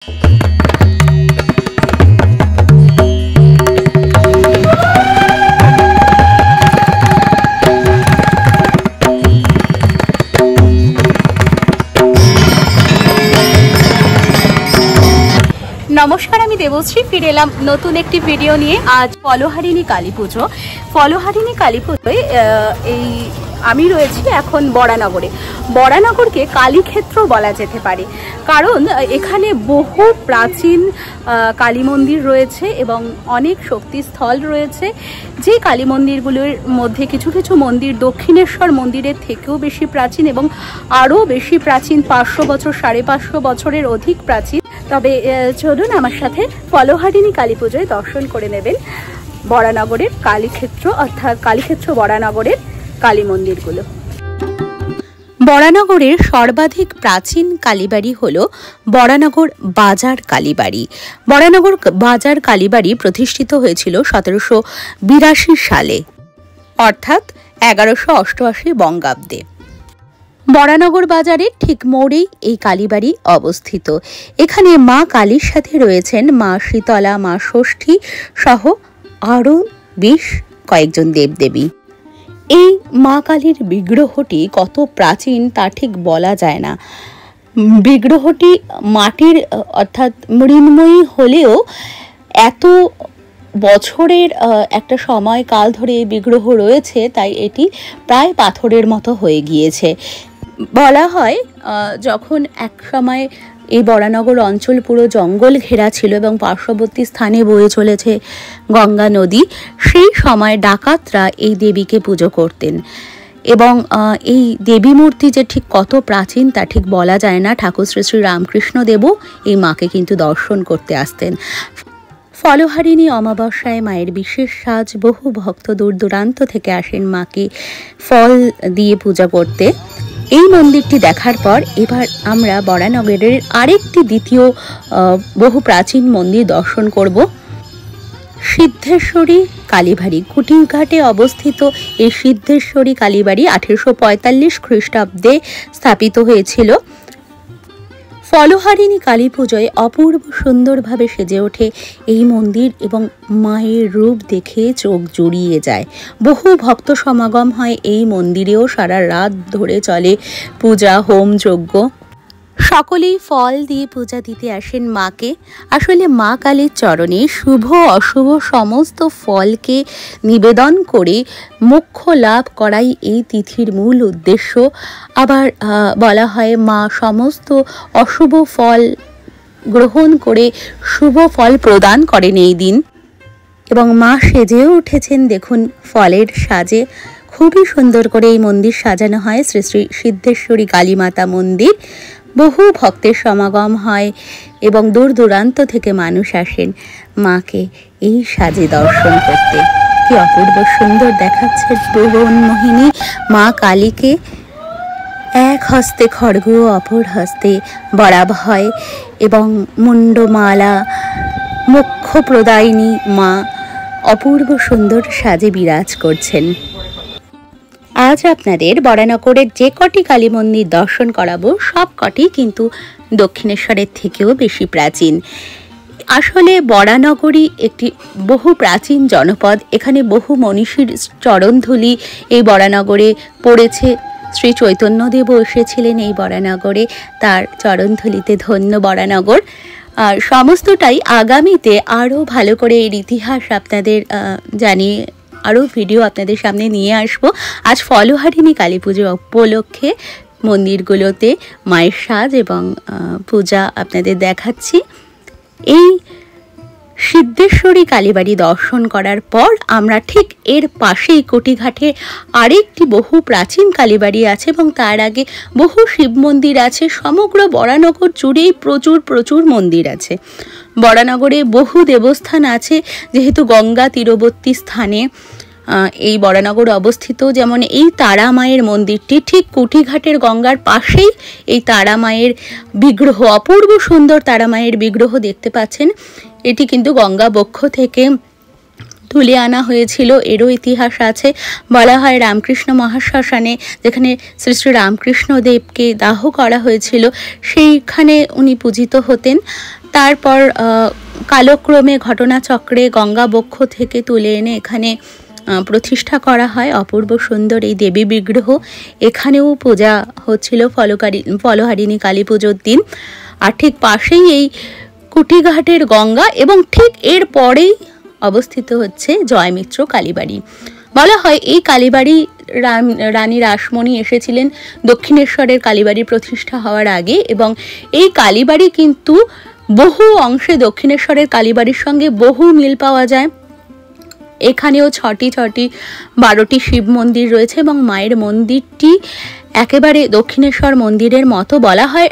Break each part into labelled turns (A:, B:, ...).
A: नमस्कार, आमी देवश्री फिरे एलाम नतून एक भिडियो निये। आज फलहारिणी काली पुजो। फलहारिणी काली पुजोय आमी रयेछि एखन बड़ानगरे। बड़ानगरके कालीक्षेत्र बला जेते पारे, कारण एखाने बहु प्राचीन काली मंदिर रयेछे एबं अनेक शक्तिस्थल रयेछे। जे काली मंदिरगुलोर मध्य किछु किछु मंदिर दक्षिणेश्वर मंदिरेर थेकेओ बेशी प्राचीन एबं आरो बेशी प्राचीन, 500 बछर 550 बछरेर अधिक प्राचीन। तबे चलुन आमार साथे फलहारिणी काली पुजोय दर्शन करे नेबेन बड़ानगरेर कालीक्षेत्र, अर्थात कालीक्षेत्र बड़ानगरेर काली मंदिरगुलो। बड़ानगरेर सर्वाधिक प्राचीन कालीबाड़ी हलो बड़ानगर बाजार कालीबाड़ी। बड़ानगर बाजार कालीबाड़ी प्रतिष्ठित हयेछिलो 1782 साले, अर्थात 1188 बंगाब्दे। बड़ानगर बाजारे ठीक मोड़ेई এই কালীবাড়ি অবস্থিত। এখানে মা কালীর সাথে রয়েছেন মা শীতলা, মা ষষ্ঠী সহ আরও বেশ কয়েকজন দেবদেবী। এই মা কালীর বিগ্রহটি কত প্রাচীন তা ঠিক বলা যায় না। বিগ্রহটি মাটির অর্থাৎ মৃন্ময়ী হলেও এত বছরের একটা সময়কাল ধরে এই বিগ্রহ রয়েছে, তাই এটি প্রায় পাথরের মতো হয়ে গিয়েছে। বলা হয় যখন এক সময় এই বড়ানগর অঞ্চল পুরো জঙ্গল ঘেরা ছিল এবং পার্শ্ববর্তী স্থানে বয়ে চলেছে গঙ্গা নদী, সেই সময় ডাকাতরা এই দেবীকে পুজো করতেন এবং এই দেবী মূর্তি যে ঠিক কত প্রাচীন তা ঠিক বলা যায় না। ঠাকুর শ্রী শ্রী রামকৃষ্ণ দেবও এই মাকে কিন্তু দর্শন করতে আসতেন। ফলহারিণী অমাবস্যায় মায়ের বিশেষ সাজ, বহু ভক্ত দূর দূরান্ত থেকে আসেন মাকে ফল দিয়ে পূজা করতে। এই মন্দিরটি দেখার পর এবার আমরা বড়ানগরের আরেকটি দ্বিতীয় বহু প্রাচীন মন্দির দর্শন করব, সিদ্ধেশ্বরী কালীবাড়ি। কুটিরঘাটে অবস্থিত এই সিদ্ধেশ্বরী কালীবাড়ি 1845 খ্রিস্টাব্দে স্থাপিত হয়েছিল। ফলহারিণী কালী পুজোয় অপূর্ব সুন্দরভাবে সেজে ওঠে এই মন্দির এবং মায়ের রূপ দেখে চোখ জুড়িয়ে যায়। বহু ভক্ত সমাগম হয় এই মন্দিরেও, সারা রাত ধরে চলে পূজা, হোম, যজ্ঞ। সকলেই ফল দিয়ে পূজা দিতে আসেন মাকে। আসলে মা কালীর চরণে শুভ অশুভ সমস্ত ফলকে নিবেদন করে মোক্ষ লাভ করাই এই তিথির মূল উদ্দেশ্য। আবার বলা হয় মা সমস্ত অশুভ ফল গ্রহণ করে শুভ ফল প্রদান করেন এই দিন। এবং মা সেজেও উঠেছেন, দেখুন ফলের সাজে খুবই সুন্দর করে এই মন্দির সাজানো হয়। শ্রী শ্রী সিদ্ধেশ্বরী কালীমাতা মন্দির। বহু ভক্তের সমাগম হয় এবং দূর দূরান্ত থেকে মানুষ আসেন মাকে এই সাজে দর্শন করতে। কি অপূর্ব সুন্দর দেখাচ্ছে ভুবনমোহিনী মা কালীকে। এক হস্তে খড়গ, অপর হস্তে বরাভয় এবং মুন্ডমালা, মোক্ষ প্রদায়িনী মা অপূর্ব সুন্দর সাজে বিরাজ করছেন। আজ আপনাদের বড়ানগরের যে কটি কালী মন্দির দর্শন করাবো সব কটি কিন্তু দক্ষিণেশ্বরের থেকেও বেশি প্রাচীন। আসলে বড়ানগরই একটি বহু প্রাচীন জনপদ। এখানে বহু মনীষীর চরণধূলি এই বড়ানগরে পড়েছে। শ্রী চৈতন্যদেবও এসেছিলেন এই বড়ানগরে, তার চরণধূলিতে ধন্য বড়ানগর। আর সমস্তটাই আগামীতে আরও ভালো করে এর ইতিহাস আপনাদের জানিয়ে আরও ভিডিও আপনাদের সামনে নিয়ে আসব। আজ ফলহারিণী কালী পুজো উপলক্ষে মন্দিরগুলোতে মায়ের সাজ এবং পূজা আপনাদের দেখাচ্ছি। এই সিদ্ধেশ্বরী কালীবাড়ি দর্শন করার পর আমরা ঠিক এর পাশেই কোটিঘাটে আরেকটি বহু প্রাচীন কালীবাড়ি আছে এবং তার আগে বহু শিব মন্দির আছে। সমগ্র বড়ানগর জুড়েই প্রচুর প্রচুর মন্দির আছে। বড়ানগরে বহু দেবস্থান আছে, যেহেতু গঙ্গা তীরবর্তী স্থানে এই বড়ানগর অবস্থিত। যেমন এই তারা মায়ের মন্দিরটি ঠিক কুটিঘাটের গঙ্গার পাশেই এই তারা মায়ের বিগ্রহ, অপূর্ব সুন্দর তারা মায়ের বিগ্রহ দেখতে পাচ্ছেন। এটি কিন্তু গঙ্গা বক্ষ থেকে তুলে আনা হয়েছিল এরও ইতিহাস আছে। বলা হয় রামকৃষ্ণ মহাশ্মশানে, যেখানে শ্রী শ্রী রামকৃষ্ণদেবকে দাহ করা হয়েছিল, সেইখানে উনি পূজিত হতেন। তারপর কালক্রমে ঘটনাচক্রে গঙ্গা বক্ষ থেকে তুলে এনে এখানে প্রতিষ্ঠা করা হয় অপূর্ব সুন্দর এই দেবী বিগ্রহ। এখানেও পূজা হচ্ছিল ফলহারিণী কালী পুজোর দিন। আর ঠিক পাশেই এই কুটিঘাটের গঙ্গা এবং ঠিক এর পরেই অবস্থিত হচ্ছে জয়মিত্র কালীবাড়ি। বলা হয় এই কালীবাড়ি রানী রাসমণি এসেছিলেন দক্ষিণেশ্বরের কালীবাড়ি প্রতিষ্ঠা হওয়ার আগে, এবং এই কালীবাড়ি কিন্তু বহু অংশে দক্ষিণেশ্বরের কালীবাড়ির সঙ্গে বহু মিল পাওয়া যায়। এখানেও 12টি শিব মন্দির রয়েছে এবং মায়ের মন্দিরটি একেবারে দক্ষিণেশ্বর মন্দিরের মতো। বলা হয়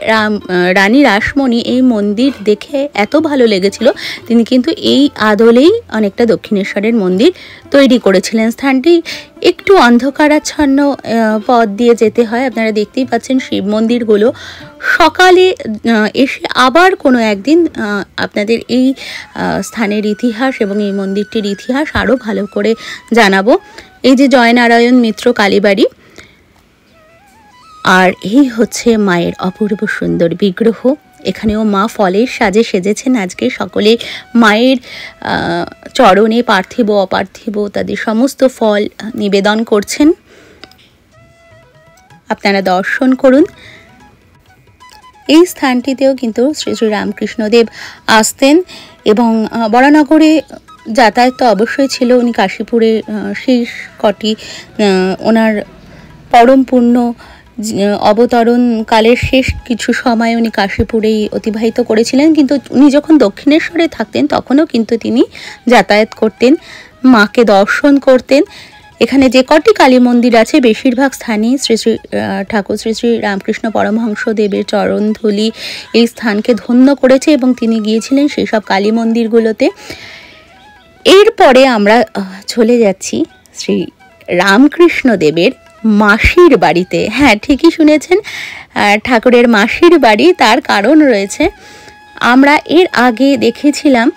A: রানী রাসমণি এই মন্দির দেখে এত ভালো লেগেছিল, তিনি কিন্তু এই আদলেই অনেকটা দক্ষিণেশ্বরের মন্দির তৈরি করেছিলেন। স্থানটি একটু অন্ধকারাচ্ছন্ন পথ দিয়ে যেতে হয়। আপনারা দেখতেই পাচ্ছেন শিব মন্দিরগুলো। সকালে এসে আবার কোনো একদিন আপনাদের এই স্থানের ইতিহাস এবং এই মন্দিরটির ইতিহাস আরও ভালো করে জানাবো। এই যে জয়নারায়ণ মিত্র কালীবাড়ি, আর এই হচ্ছে মায়ের অপূর্ব সুন্দর বিগ্রহ। এখানেও মা ফলের সাজে সেজেছেন। আজকে সকলে মায়ের চরণে পার্থিব অপার্থিব তাদের সমস্ত ফল নিবেদন করছেন। আপনারা দর্শন করুন। এই স্থানটিতেও কিন্তু শ্রী শ্রী রামকৃষ্ণদেব আসতেন এবং বরানগরে যাতায়াত তো অবশ্যই ছিল। উনি কাশীপুরে শেষ কটি ওনার পরম পূর্ণ অবতরণ কালের শেষ কিছু সময় উনি কাশীপুরেই অতিবাহিত করেছিলেন, কিন্তু উনি যখন দক্ষিণেশ্বরে থাকতেন তখনও কিন্তু তিনি যাতায়াত করতেন, মাকে দর্শন করতেন। এখানে যে কটি কালী মন্দির আছে বেশিরভাগ স্থানেই শ্রী শ্রী ঠাকুর শ্রী শ্রী রামকৃষ্ণ পরমহংস দেবের চরণধূলি এই স্থানকে ধন্য করেছে এবং তিনি গিয়েছিলেন সেই সব কালী মন্দিরগুলোতে। এরপরে আমরা চলে যাচ্ছি শ্রী রামকৃষ্ণ দেবের মাসির বাড়িতে। হ্যাঁ, ঠিকই শুনেছেন, ঠাকুরের মাসির বাড়ি। তার কারণ রয়েছে। আমরা এর আগে দেখেছিলাম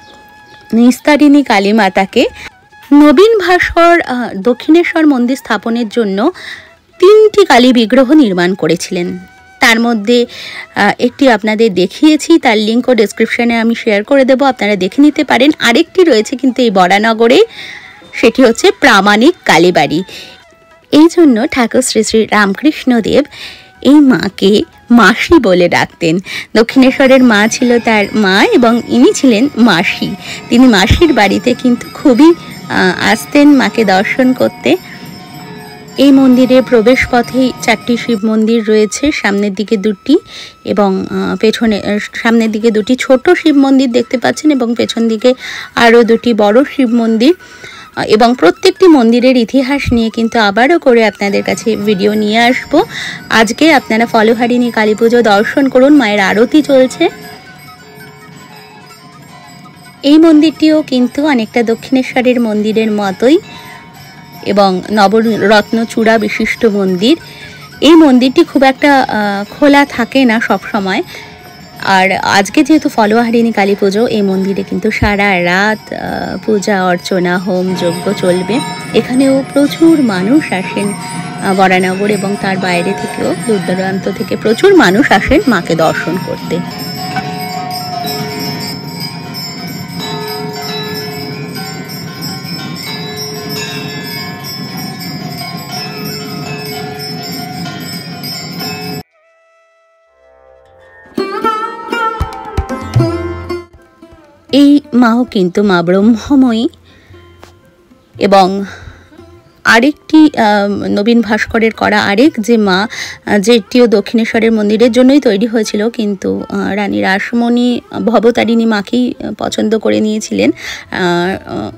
A: নিস্তারিণী কালী মাতাকে। নবীন ভাস্কর দক্ষিণেশ্বর মন্দির স্থাপনের জন্য 3টি কালী বিগ্রহ নির্মাণ করেছিলেন। তার মধ্যে একটি আপনাদের দেখিয়েছি, তার লিঙ্কও ডেসক্রিপশনে আমি শেয়ার করে দেবো, আপনারা দেখে নিতে পারেন। আরেকটি রয়েছে কিন্তু এই বরানগরে, সেটি হচ্ছে প্রামাণিক কালীবাড়ি। এই জন্য ঠাকুর শ্রী শ্রী রামকৃষ্ণদেব এই মাকে মাসি বলে ডাকতেন। দক্ষিণেশ্বরের মা ছিল তার মা এবং ইনি ছিলেন মাসি। তিনি মাসির বাড়িতে কিন্তু খুবই আসতেন মাকে দর্শন করতে। এই মন্দিরের প্রবেশ পথেই 4টি শিব মন্দির রয়েছে, সামনের দিকে 2টি এবং সামনের দিকে 2টি ছোট শিব মন্দির দেখতে পাচ্ছেন এবং পেছন দিকে আরও 2টি বড় শিব মন্দির। এবং প্রত্যেকটি মন্দিরের ইতিহাস নিয়ে কিন্তু আবারও করে আপনাদের কাছে ভিডিও নিয়ে আসবো। আজকে আপনারা ফলহারিণী কালী পুজো দর্শন করুন, মায়ের আরতি চলছে। এই মন্দিরটিও কিন্তু অনেকটা দক্ষিণেশ্বরের মন্দিরের মতোই এবং নবরত্ন চূড়া বিশিষ্ট মন্দির। এই মন্দিরটি খুব একটা খোলা থাকে না সব সময়। আর আজকে যেহেতু ফলহারিণী কালী পুজো, এই মন্দিরে কিন্তু সারা রাত পূজা অর্চনা হোম যজ্ঞ চলবে। এখানেও প্রচুর মানুষ আসেন বরানগর এবং তার বাইরে থেকেও, দূর দূরান্ত থেকে প্রচুর মানুষ আসেন মাকে দর্শন করতে। এই মাও কিন্তু মা ব্রহ্মময়ী এবং আরেকটি নবীন ভাস্করের করা আরেক যে মা, যেটিও দক্ষিণেশ্বরের মন্দিরের জন্যই তৈরি হয়েছিল, কিন্তু রানী রাসমণি ভবতারিণী মাকেই পছন্দ করে নিয়েছিলেন।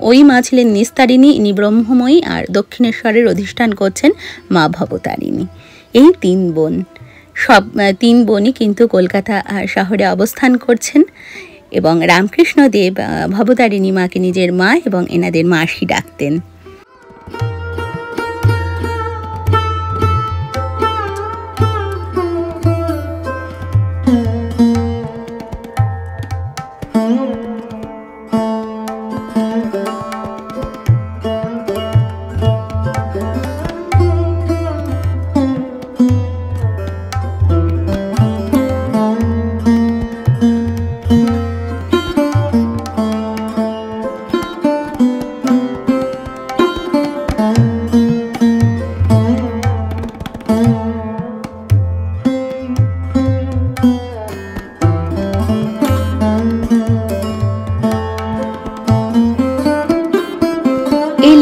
A: ওই মা ছিলেন নিস্তারিণী, ইনি ব্রহ্মময়ী, আর দক্ষিণেশ্বরের অধিষ্ঠান করছেন মা ভবতারিণী। এই 3 বোন, সব 3 বোনই কিন্তু কলকাতা শহরে অবস্থান করছেন এবং রামকৃষ্ণদেব ভবতারিণী মাকে নিজের মা এবং এনাদের মাসি ডাকতেন।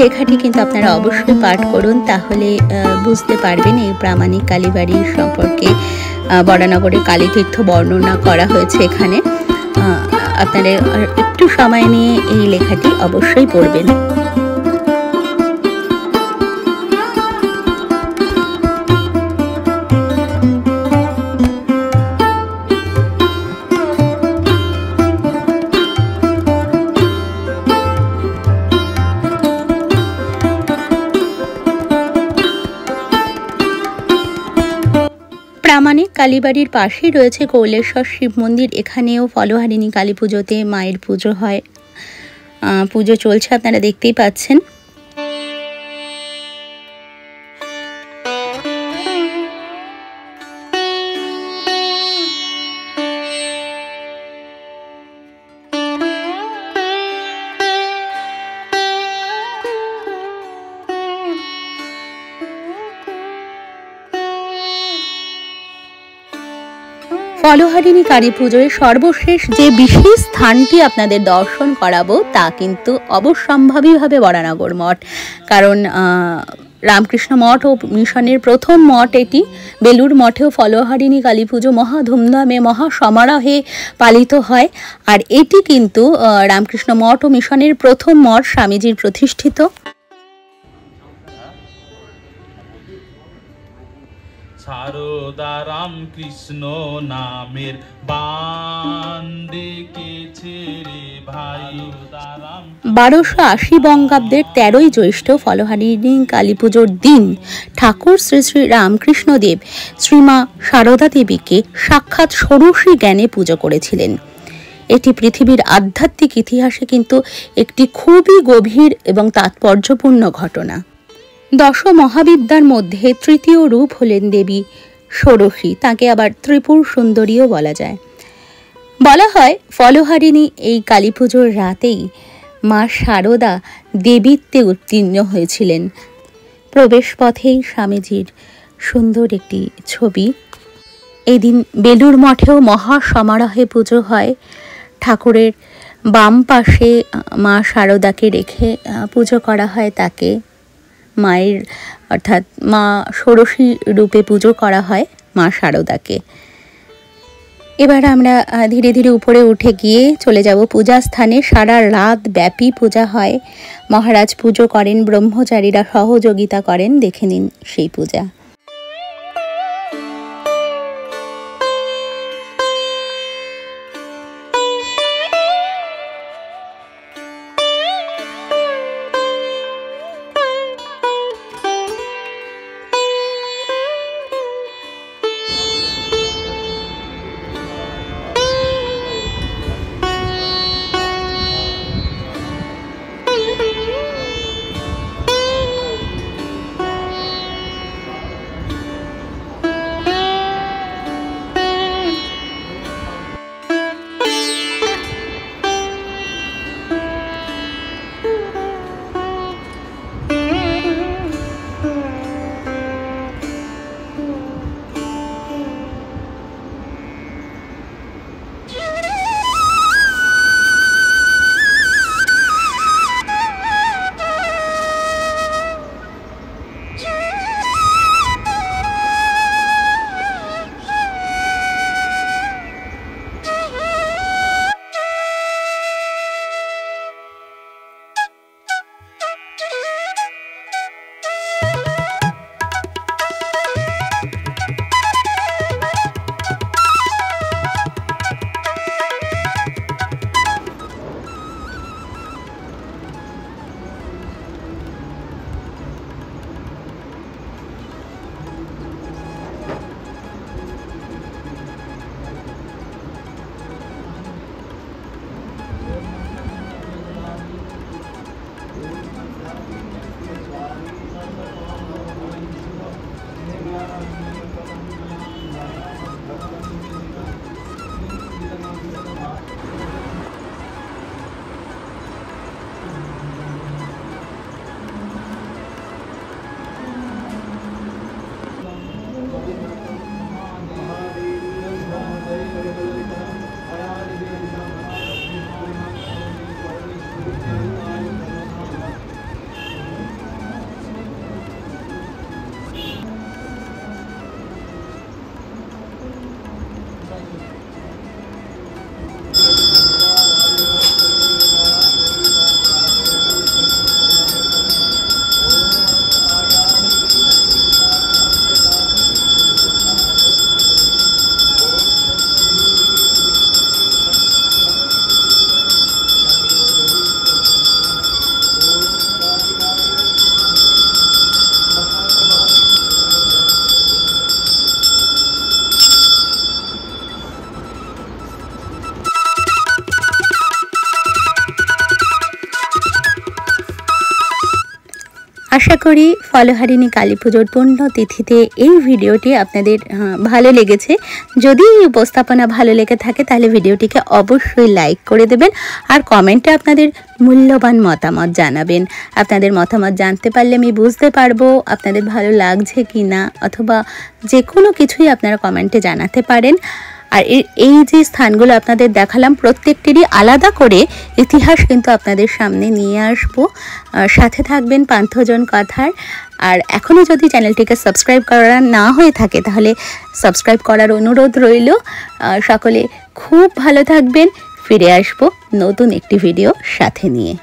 A: লেখাটি কিন্তু আপনারা অবশ্যই পাঠ করুন, তাহলে বুঝতে পারবেন এই প্রামাণিক কালীবাড়ির সম্পর্কে। বরানগরের কালীতীর্থ বর্ণনা করা হয়েছে এখানে। আপনারা একটু সময় নিয়ে এই লেখাটি অবশ্যই পড়বেন। প্রামাণিক কালীবাড়ির পাশেই রয়েছে কৌলেশ্বর শিব মন্দির। এখানেও ফলহারিণী কালী পুজোতে মায়ের পুজো হয়, পুজো চলছে, আপনারা দেখতেই পাচ্ছেন। ফলহারিণী কালী পুজোয় সর্বশেষ যে বিশেষ স্থানটি আপনাদের দর্শন করাবো তা কিন্তু অবশ্যম্ভাবীভাবে বরানগর মঠ, কারণ রামকৃষ্ণ মঠ ও মিশনের প্রথম মঠ এটি। বেলুড় মঠেও ফলহারিণী কালী পুজো মহা ধুমধামে মহা সমারোহে পালিত হয়, আর এটি কিন্তু রামকৃষ্ণ মঠ ও মিশনের প্রথম মঠ, স্বামীজির প্রতিষ্ঠিত।
B: সারদা রামকৃষ্ণ নামের বান ডেকেছে রে ভাই।
A: 1280 বঙ্গাব্দের 13ই জ্যৈষ্ঠ ফলহারিণী কালী পুজোর দিন ঠাকুর শ্রী শ্রী রামকৃষ্ণদেব শ্রীমা সারদা দেবীকে সাক্ষাৎ ষোড়শী জ্ঞানে পুজো করেছিলেন। এটি পৃথিবীর আধ্যাত্মিক ইতিহাসে কিন্তু একটি খুবই গভীর এবং তাৎপর্যপূর্ণ ঘটনা। দশ মহাবিদ্যার মধ্যে তৃতীয় রূপ হলেন দেবী ষোড়শী, তাকে আবার ত্রিপুর সুন্দরীও বলা যায়। বলা হয় ফলহারিণী এই কালী পুজোর রাতেই মা সারদা দেবীত্বে উত্তীর্ণ হয়েছিলেন। প্রবেশ পথেই স্বামীজির সুন্দর একটি ছবি। এদিন বেলুড় মঠেও মহা সমারোহে পুজো হয়। ঠাকুরের বাম পাশে মা সারদাকে রেখে পুজো করা হয়, তাকে মায়ের অর্থাৎ মা ষোড়শী রূপে পুজো করা হয় মা সারদাকে। এবার আমরা ধীরে ধীরে উপরে উঠে গিয়ে চলে যাব পূজা স্থানে। সারা রাত ব্যাপী পূজা হয়, মহারাজ পুজো করেন, ব্রহ্মচারীরা সহযোগিতা করেন। দেখে নিন সেই পূজা। আশা করি ফলহারিণী কালী পুজোর পুণ্যতিথিতে এই ভিডিওটি আপনাদের ভালো লেগেছে। যদি এই উপস্থাপনা ভালো লেগে থাকে তাহলে ভিডিওটিকে অবশ্যই লাইক করে দেবেন আর কমেন্টে আপনাদের মূল্যবান মতামত জানাবেন। আপনাদের মতামত জানতে পারলে আমি বুঝতে পারবো আপনাদের ভালো লাগছে কি না, অথবা যে কোনো কিছুই আপনারা কমেন্টে জানাতে পারেন। আর এই যে স্থানগুলো আপনাদের দেখালাম প্রত্যেকটিরই আলাদা করে ইতিহাস কিন্তু আপনাদের সামনে নিয়ে আসবো। সাথে থাকবেন পান্থজন কথার। আর এখনও যদি চ্যানেলটিকে সাবস্ক্রাইব করা না হয়ে থাকে তাহলে সাবস্ক্রাইব করার অনুরোধ রইল। সকলে খুব ভালো থাকবেন। ফিরে আসবো নতুন একটি ভিডিও সাথে নিয়ে।